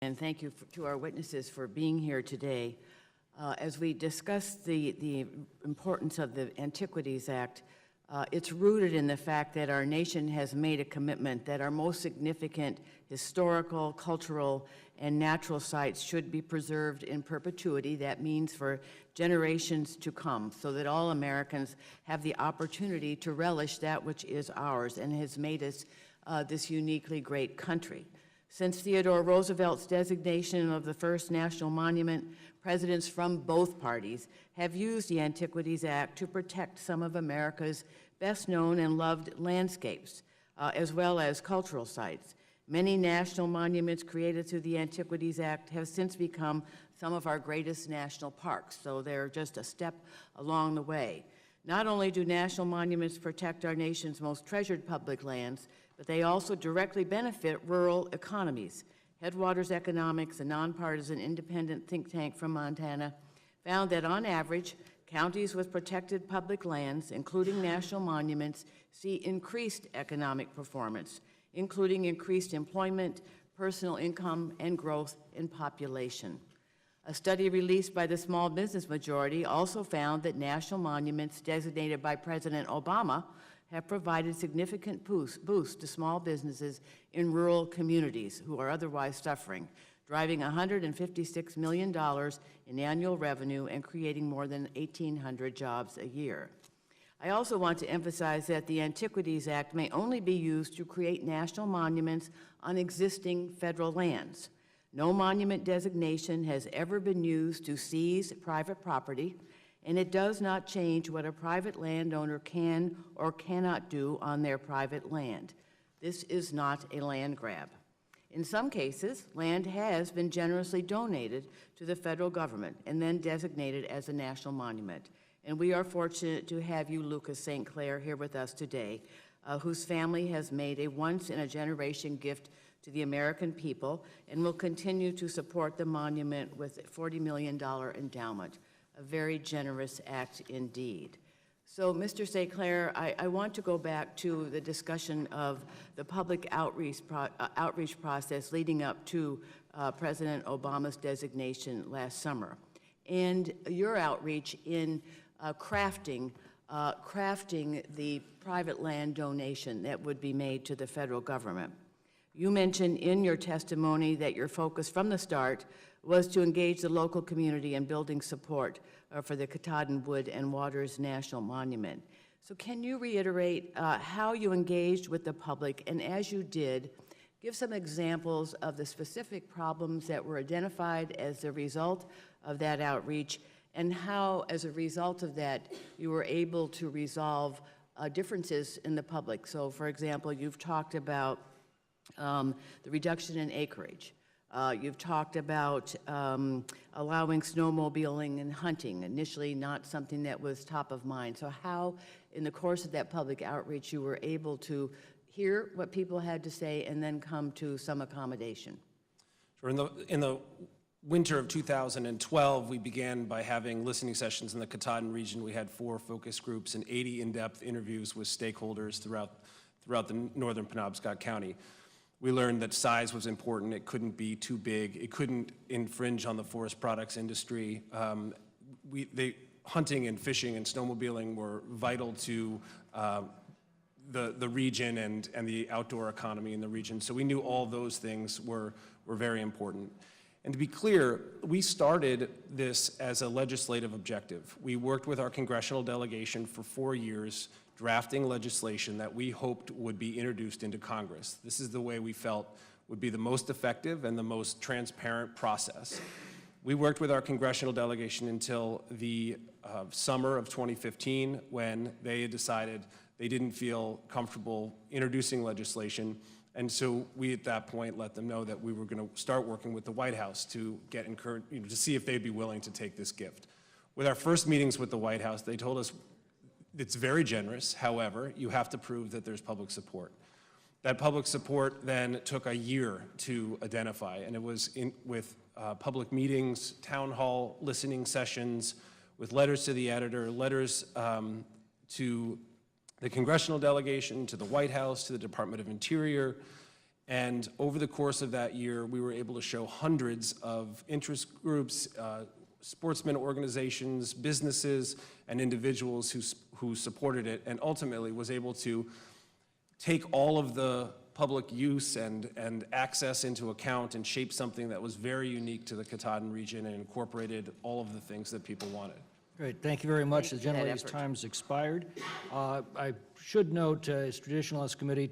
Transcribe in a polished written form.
and thank you to our witnesses for being here today. As we discuss the importance of the Antiquities Act, it's rooted in the fact that our nation has made a commitment that our most significant historical, cultural, and natural sites should be preserved in perpetuity. That means for generations to come, so that all Americans have the opportunity to relish that which is ours and has made us this uniquely great country. Since Theodore Roosevelt's designation of the first national monument, presidents from both parties have used the Antiquities Act to protect some of America's best known and loved landscapes, as well as cultural sites. Many national monuments created through the Antiquities Act have since become some of our greatest national parks, so they're just a step along the way. Not only do national monuments protect our nation's most treasured public lands, but they also directly benefit rural economies. Headwaters Economics, a nonpartisan independent think tank from Montana, found that on average, counties with protected public lands, including national monuments, see increased economic performance, including increased employment, personal income, and growth in population. A study released by the Small Business Majority also found that national monuments designated by President Obama have provided significant boost to small businesses in rural communities who are otherwise suffering, driving $156 million in annual revenue and creating more than 1,800 jobs a year. I also want to emphasize that the Antiquities Act may only be used to create national monuments on existing federal lands. No monument designation has ever been used to seize private property, and it does not change what a private landowner can or cannot do on their private land. This is not a land grab. In some cases, land has been generously donated to the federal government and then designated as a national monument. And we are fortunate to have you, Lucas St. Clair, here with us today, whose family has made a once-in-a-generation gift to the American people and will continue to support the monument with a $40 million endowment, a very generous act indeed. So, Mr. St. Clair, I want to go back to the discussion of the public outreach process leading up to President Obama's designation last summer, and your outreach in crafting the private land donation that would be made to the federal government. You mentioned in your testimony that your focus from the start was to engage the local community in building support for the Katahdin Wood and Waters National Monument. So can you reiterate how you engaged with the public, and as you did, give some examples of the specific problems that were identified as a result of that outreach, and how, as a result of that, you were able to resolve differences in the public. So, for example, you've talked about the reduction in acreage. You've talked about allowing snowmobiling and hunting, initially not something that was top of mind. So how, in the course of that public outreach, you were able to hear what people had to say and then come to some accommodation? Sure. In the winter of 2012, we began by having listening sessions in the Katahdin region. We had 4 focus groups and 80 in-depth interviews with stakeholders throughout the northern Penobscot County. We learned that size was important. It couldn't be too big. It couldn't infringe on the forest products industry. Hunting and fishing and snowmobiling were vital to the region and the outdoor economy in the region. So we knew all those things were very important. And to be clear, we started this as a legislative objective. We worked with our congressional delegation for 4 years, drafting legislation that we hoped would be introduced into Congress. This is the way we felt would be the most effective and the most transparent process. We worked with our congressional delegation until the summer of 2015, when they had decided they didn't feel comfortable introducing legislation. And so we, at that point, let them know that we were going to start working with the White House to get encouraged, to see if they'd be willing to take this gift. With our first meetings with the White House, they told us it's very generous. However, you have to prove that there's public support. That public support then took a year to identify, and it was with public meetings, town hall listening sessions, with letters to the editor, letters to the congressional delegation, to the White House, to the Department of Interior, And over the course of that year, we were able to show hundreds of interest groups, sportsmen organizations, businesses, and individuals who supported it, and ultimately was able to take all of the public use and access into account and shape something that was very unique to the Katahdin region and incorporated all of the things that people wanted. Great, thank you very much. The Thank you for that gentlelady's effort. time's expired. I should note, as traditional as committee